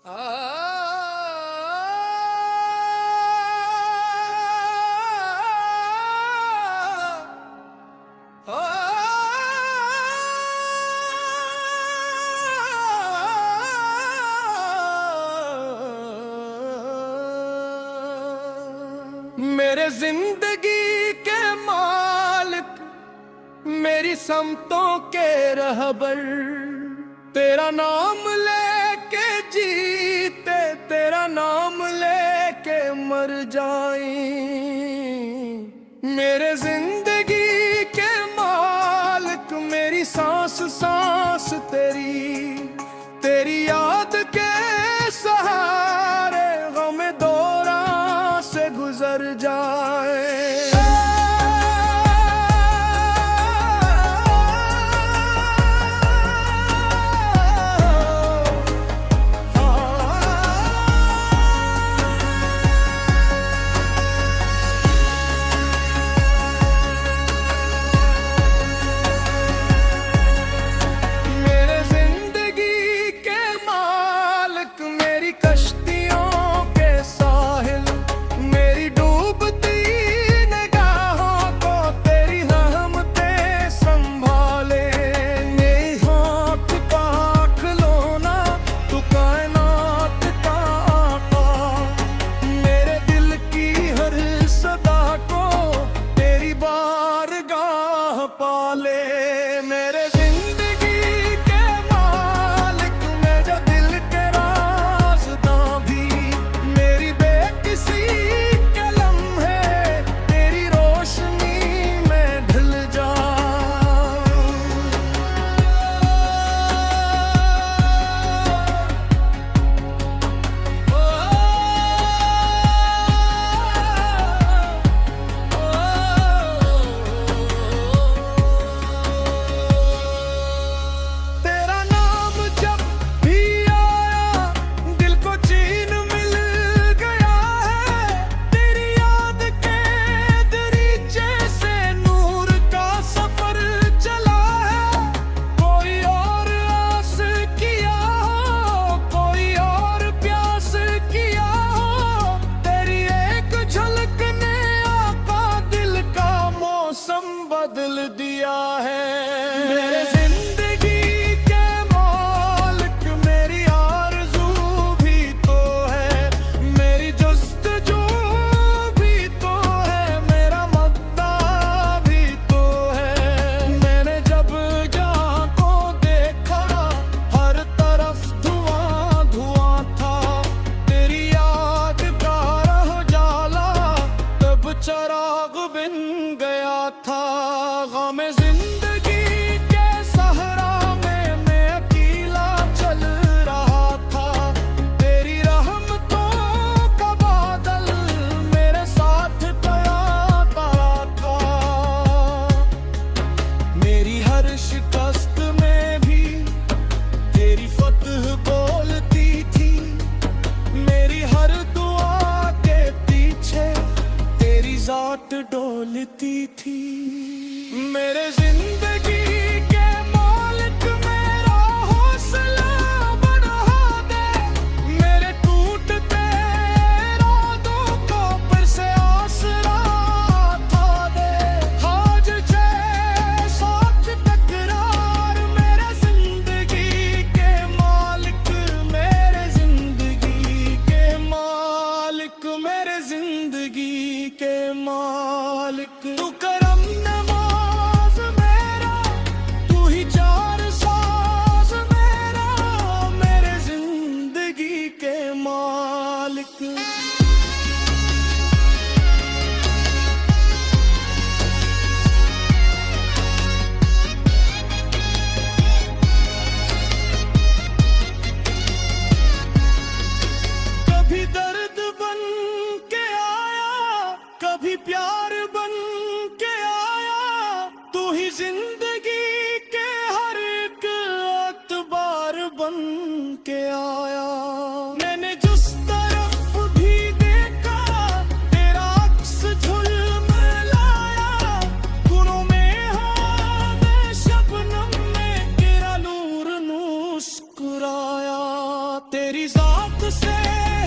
मेरे जिंदगी के मालिक, मेरी समतों के रहबर, तेरा नाम लेके जीते, तेरा नाम लेके मर जाएं। मेरे जिंदगी के मालिक, मेरी सांस सांस तेरी याद के सहारे गम दौरा से गुजर जाए। पाले मेरे जिंदगी के मालिक, मेरे दिल के राज़दां भी, मेरी बेकिसी के लम्हे तेरी रोशनी में ढल जाऊं। बदल दिया है मेरे जिंदगी के मालिक, मेरी आरज़ू भी तो है, मेरी जुस्तजू भी तो है, मेरा मद्दा भी तो है। मैंने जब जहाँ को देखा हर तरफ धुआं धुआं था, तेरी याद का रह जाला तब चराग बिन गया था। गमे जिंदगी के सहरा में मैं अकेला चल रहा था, तेरी रहमतों का बादल मेरे साथ तैरता था। मेरी हर शिकस्त में भी तेरी फतह बोलती थी, मेरी हर दुआ के पीछे तेरी ज़ात डोलती थी। मेरे जिंदगी के मालिक, मेरा हौसला बढ़ा दे, मेरे टूटते इरादों को फिर से आसरा था दे। आज साथ तकरार मेरे जिंदगी के मालिक, मेरे जिंदगी के मालिक, मेरे जिंदगी के मालिक। तू करम नवाज मेरा, तू ही चार साज मेरा, मेरे जिंदगी के मालिक। कभी दर्द बन के आया, कभी प्यार बन के आया, तू ही जिंदगी के हर एक एतबार बन के आया। मैंने जिस तरफ भी देखा तेरा अक्स झुलमिलाया, गुनों में हाँ मैं शबनम में तेरा नूर मुस्कुराया। तेरी ज़ात से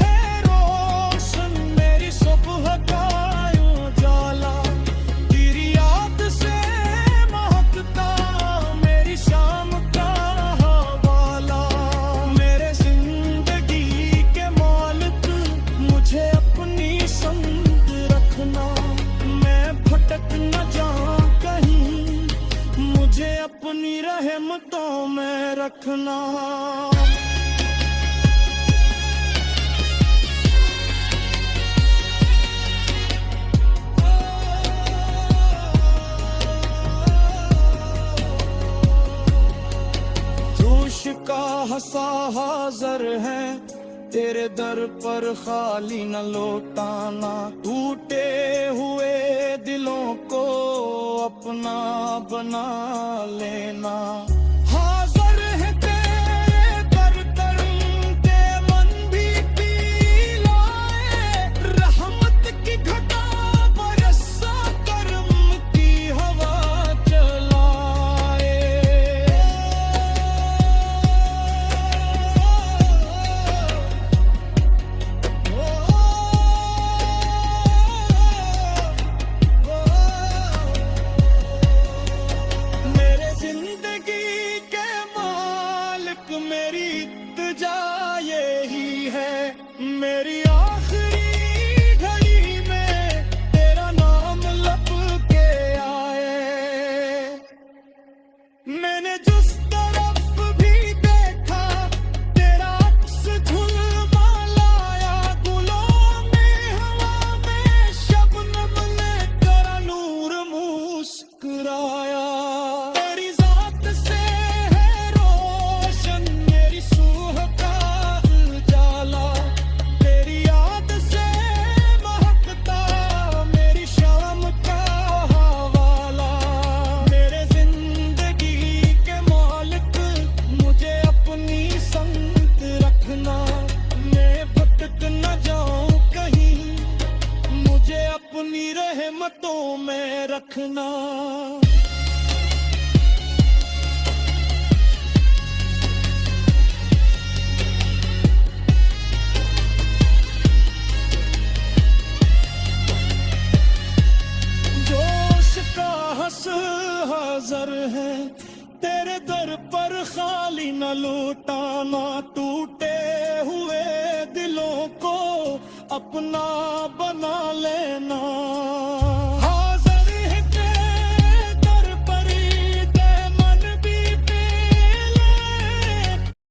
है रोशन मेरी सुबह का उजाला, तेरी याद से महकता मेरी शाम का हवाला। मेरे जिंदगी के मालिक मुझे अपनी संग रखना, मैं भटक न जाऊं कहीं, मुझे अपनी रहमतों में रखना। जोश का हंसा हाज़र है तेरे दर पर खाली न लौटाना, टूटे हुए दिलों को अपना बना लेना। हाज़र है तेरे दर पर के मन भी पी लाए, रहमत की घटा बरसा करम की हवा चलाए। मेरे जिंदगी के मालिक मेरी इल्तिजा यही है, मेरी आखिरी घड़ी में तेरा नाम लब के आए। मैंने जिस तरफ भी देखा तेरा अक्स झुलमा लाया, गुलों में हवा में शबनम ने तेरा नूर मुस्कुराया। तेरी जात से है रोशन मेरी सूह का उजाला, तेरी याद से महकता मेरी शाम का हवाला। मेरे जिंदगी के मालिक मुझे अपनी संग रखना, मैं भटक न जाऊं कहीं, मुझे अपनी रहमतों में रखना। जोश का हंस हाज़र है तेरे दर पर खाली न लौटाना, टूटे हुए दिलों को अपना बना लेना।